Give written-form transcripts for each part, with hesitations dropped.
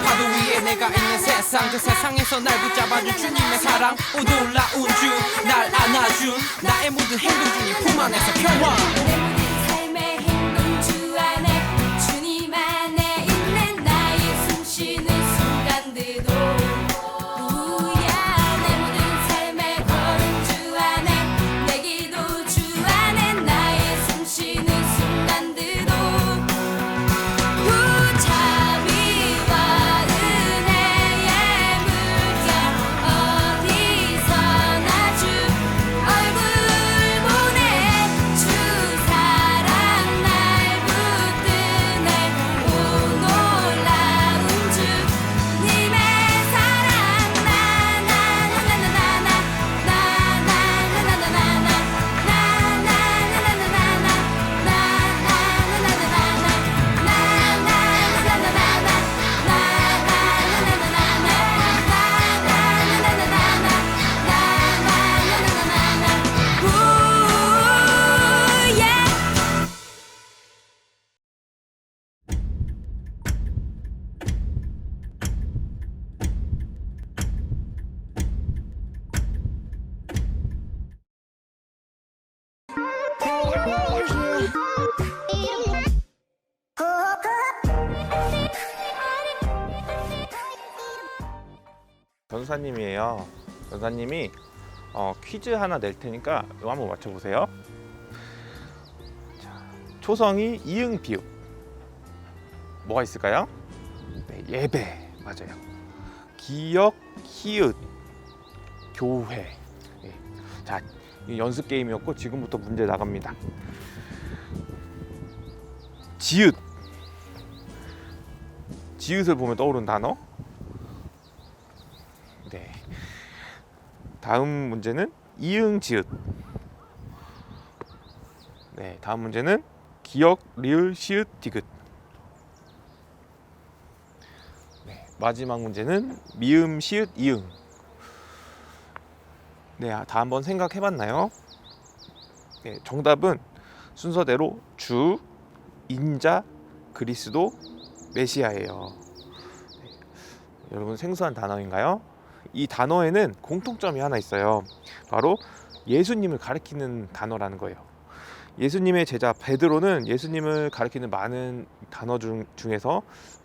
파도 위에 내가 있는 세상 그 세상에서 날 붙잡아준 주님의 사랑 오 놀라운 주 날 안아준 나의 모든 행동 중에 품 안에서 평화 내 모든 삶의 행동 주 안에 주님 안에 있는 나의 숨쉬는 순간들도 우야 내 모든 삶의 걸음 주 안에 내 기도 주 안에 나의 숨쉬는 순간들도 자비와 은혜의 물결 어디서나 주 얼굴 보내 주 사랑 날 붙드네 오 놀라운 주님의 사랑 전사님이에요. 전사님이 퀴즈 하나 낼 테니까 이거 한번 맞춰보세요. 자, 초성이 이응 비읍 뭐가 있을까요? 네, 예배 맞아요. 기역 히읗 교회. 네. 자, 이 연습 게임이었고 지금부터 문제 나갑니다. 지읒. 지읒을 보면 떠오르는 단어. 네. 다음 문제는 이응 지읒. 네, 다음 문제는 기역 리을 시읒 디귿. 네, 마지막 문제는 미음 시읒 이응. 네, 다 한번 생각해 봤나요? 네, 정답은 순서대로 주, 인자, 그리스도, 메시아예요. 네, 여러분 생소한 단어인가요? 이 단어에는 공통점이 하나 있어요. 바로 예수님을 가리키는 단어라는 거예요. 예수님의 제자 베드로는 예수님을 가리키는 많은 단어 중에서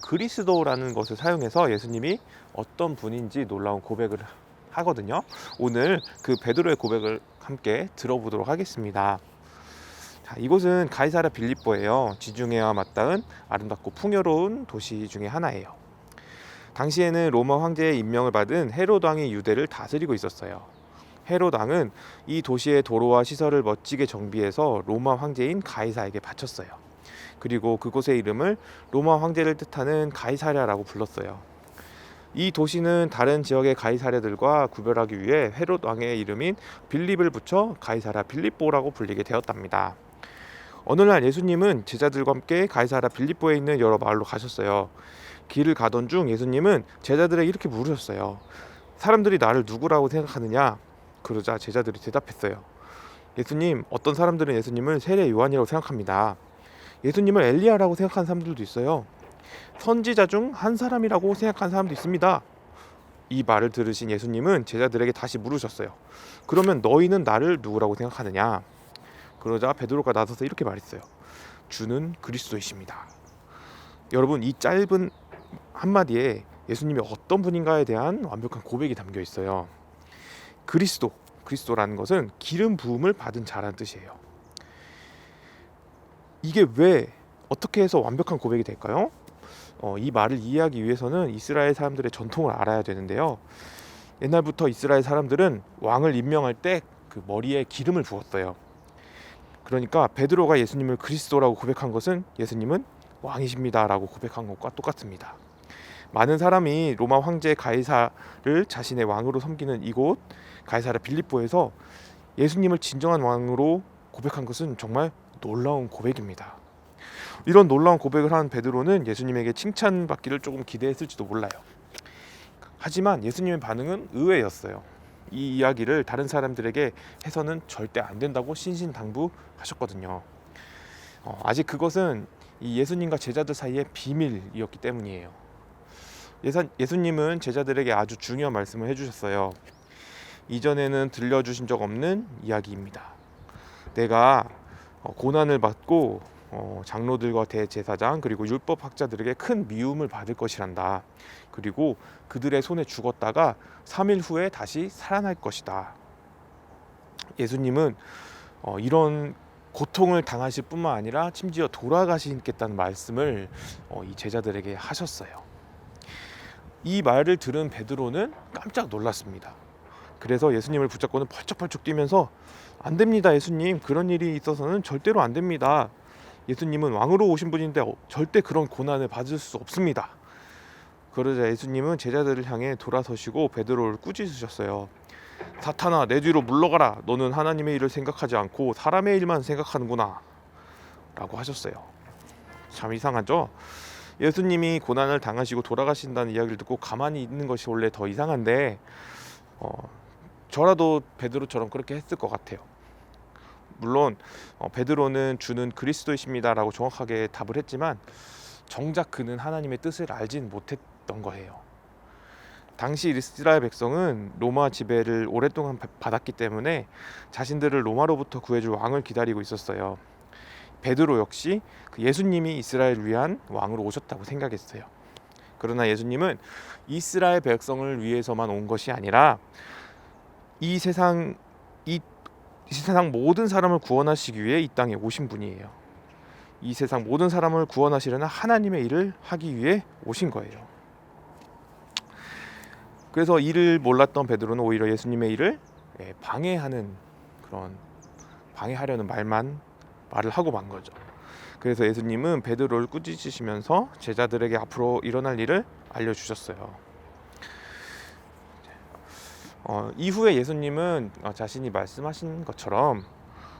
그리스도라는 것을 사용해서 예수님이 어떤 분인지 놀라운 고백을 하거든요. 오늘 그 베드로의 고백을 함께 들어보도록 하겠습니다. 자, 이곳은 가이사랴 빌립보예요. 지중해와 맞닿은 아름답고 풍요로운 도시 중에 하나예요. 당시에는 로마 황제의 임명을 받은 헤롯 왕이 유대를 다스리고 있었어요. 헤롯 왕은 이 도시의 도로와 시설을 멋지게 정비해서 로마 황제인 가이사에게 바쳤어요. 그리고 그곳의 이름을 로마 황제를 뜻하는 가이사랴라고 불렀어요. 이 도시는 다른 지역의 가이사랴들과 구별하기 위해 헤롯 왕의 이름인 빌립을 붙여 가이사랴 빌립보라고 불리게 되었답니다. 어느 날 예수님은 제자들과 함께 가이사랴 빌립보에 있는 여러 마을로 가셨어요. 길을 가던 중 예수님은 제자들에게 이렇게 물으셨어요. 사람들이 나를 누구라고 생각하느냐? 그러자 제자들이 대답했어요. 예수님, 어떤 사람들은 예수님을 세례 요한이라고 생각합니다. 예수님을 엘리야라고 생각하는 사람들도 있어요. 선지자 중 한 사람이라고 생각하는 사람도 있습니다. 이 말을 들으신 예수님은 제자들에게 다시 물으셨어요. 그러면 너희는 나를 누구라고 생각하느냐? 그러자 베드로가 나서서 이렇게 말했어요. 주는 그리스도이십니다. 여러분, 이 짧은 한마디에 예수님이 어떤 분인가에 대한 완벽한 고백이 담겨 있어요. 그리스도라는 것은 기름 부음을 받은 자라는 뜻이에요. 이게 왜 어떻게 해서 완벽한 고백이 될까요? 이 말을 이해하기 위해서는 이스라엘 사람들의 전통을 알아야 되는데요. 옛날부터 이스라엘 사람들은 왕을 임명할 때 그 머리에 기름을 부었어요. 그러니까 베드로가 예수님을 그리스도라고 고백한 것은 예수님은 왕이십니다라고 고백한 것과 똑같습니다. 많은 사람이 로마 황제 가이사를 자신의 왕으로 섬기는 이곳 가이사랴 빌립보에서 예수님을 진정한 왕으로 고백한 것은 정말 놀라운 고백입니다. 이런 놀라운 고백을 한 베드로는 예수님에게 칭찬받기를 조금 기대했을지도 몰라요. 하지만 예수님의 반응은 의외였어요. 이 이야기를 다른 사람들에게 해서는 절대 안 된다고 신신당부하셨거든요. 아직 그것은 이 예수님과 제자들 사이의 비밀이었기 때문이에요. 예수님은 제자들에게 아주 중요한 말씀을 해주셨어요. 이전에는 들려주신 적 없는 이야기입니다. 내가 고난을 받고 장로들과 대제사장 그리고 율법학자들에게 큰 미움을 받을 것이란다. 그리고 그들의 손에 죽었다가 3일 후에 다시 살아날 것이다. 예수님은 이런 고통을 당하실 뿐만 아니라 심지어 돌아가시겠다는 말씀을 이 제자들에게 하셨어요. 이 말을 들은 베드로는 깜짝 놀랐습니다. 그래서 예수님을 붙잡고는 펄쩍펄쩍 뛰면서 안 됩니다, 예수님. 그런 일이 있어서는 절대로 안 됩니다. 예수님은 왕으로 오신 분인데 절대 그런 고난을 받을 수 없습니다. 그러자 예수님은 제자들을 향해 돌아서시고 베드로를 꾸짖으셨어요. 사탄아, 내 뒤로 물러가라. 너는 하나님의 일을 생각하지 않고 사람의 일만 생각하는구나 라고 하셨어요. 참 이상하죠? 예수님이 고난을 당하시고 돌아가신다는 이야기를 듣고 가만히 있는 것이 원래 더 이상한데 저라도 베드로처럼 그렇게 했을 것 같아요. 물론 베드로는 주는 그리스도이십니다 라고 정확하게 답을 했지만 정작 그는 하나님의 뜻을 알진 못했던 거예요. 당시 이스라엘 백성은 로마 지배를 오랫동안 받았기 때문에 자신들을 로마로부터 구해줄 왕을 기다리고 있었어요. 베드로 역시 그 예수님이 이스라엘을 위한 왕으로 오셨다고 생각했어요. 그러나 예수님은 이스라엘 백성을 위해서만 온 것이 아니라 이 세상 모든 사람을 구원하시기 위해 이 땅에 오신 분이에요. 이 세상 모든 사람을 구원하시려는 하나님의 일을 하기 위해 오신 거예요. 그래서 이를 몰랐던 베드로는 오히려 예수님의 일을 방해하려는 말을 하고 만 거죠. 그래서 예수님은 베드로를 꾸짖으시면서 제자들에게 앞으로 일어날 일을 알려주셨어요. 이후에 예수님은 자신이 말씀하신 것처럼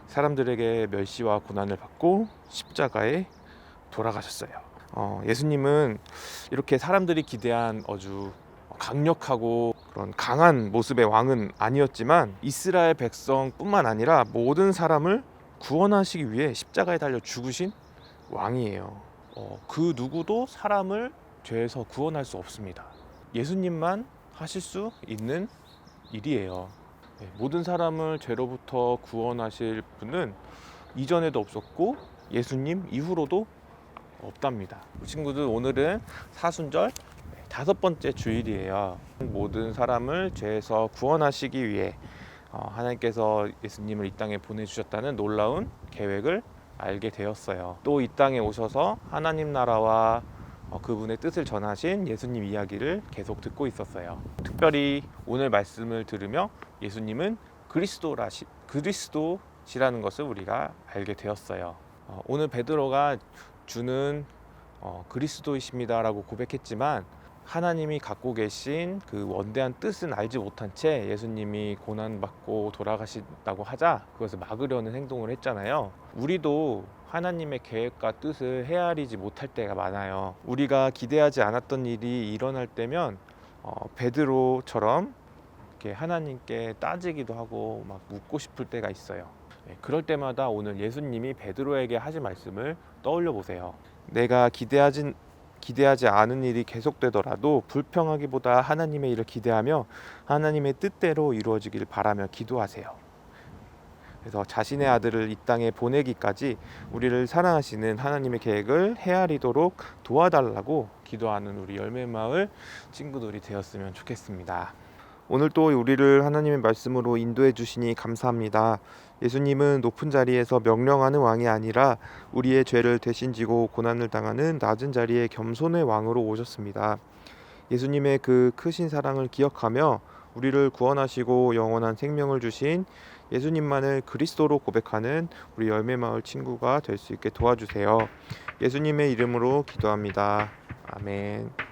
사람들에게 멸시와 고난을 받고 십자가에 돌아가셨어요. 예수님은 이렇게 사람들이 기대한 아주 강력하고 그런 강한 모습의 왕은 아니었지만 이스라엘 백성뿐만 아니라 모든 사람을 구원하시기 위해 십자가에 달려 죽으신 왕이에요. 그 누구도 사람을 죄에서 구원할 수 없습니다. 예수님만 하실 수 있는 일이에요. 모든 사람을 죄로부터 구원하실 분은 이전에도 없었고 예수님 이후로도 없답니다. 친구들, 오늘은 사순절 5번째 주일이에요. 모든 사람을 죄에서 구원하시기 위해 하나님께서 예수님을 이 땅에 보내주셨다는 놀라운 계획을 알게 되었어요. 또 이 땅에 오셔서 하나님 나라와 그분의 뜻을 전하신 예수님 이야기를 계속 듣고 있었어요. 특별히 오늘 말씀을 들으며 예수님은 그리스도시라는 것을 우리가 알게 되었어요. 오늘 베드로가 주는 그리스도이십니다라고 고백했지만 하나님이 갖고 계신 그 원대한 뜻은 알지 못한 채 예수님이 고난받고 돌아가신다고 하자 그것을 막으려는 행동을 했잖아요. 우리도 하나님의 계획과 뜻을 헤아리지 못할 때가 많아요. 우리가 기대하지 않았던 일이 일어날 때면 베드로처럼 이렇게 하나님께 따지기도 하고 막 묻고 싶을 때가 있어요. 그럴 때마다 오늘 예수님이 베드로에게 하신 말씀을 떠올려 보세요. 내가 기대하지 않은 일이 계속되더라도 불평하기보다 하나님의 일을 기대하며 하나님의 뜻대로 이루어지길 바라며 기도하세요. 그래서 자신의 아들을 이 땅에 보내기까지 우리를 사랑하시는 하나님의 계획을 헤아리도록 도와달라고 기도하는 우리 열매마을 친구들이 되었으면 좋겠습니다. 오늘 또 우리를 하나님의 말씀으로 인도해 주시니 감사합니다. 예수님은 높은 자리에서 명령하는 왕이 아니라 우리의 죄를 대신 지고 고난을 당하는 낮은 자리에 겸손의 왕으로 오셨습니다. 예수님의 그 크신 사랑을 기억하며 우리를 구원하시고 영원한 생명을 주신 예수님만을 그리스도로 고백하는 우리 열매마을 친구가 될 수 있게 도와주세요. 예수님의 이름으로 기도합니다. 아멘.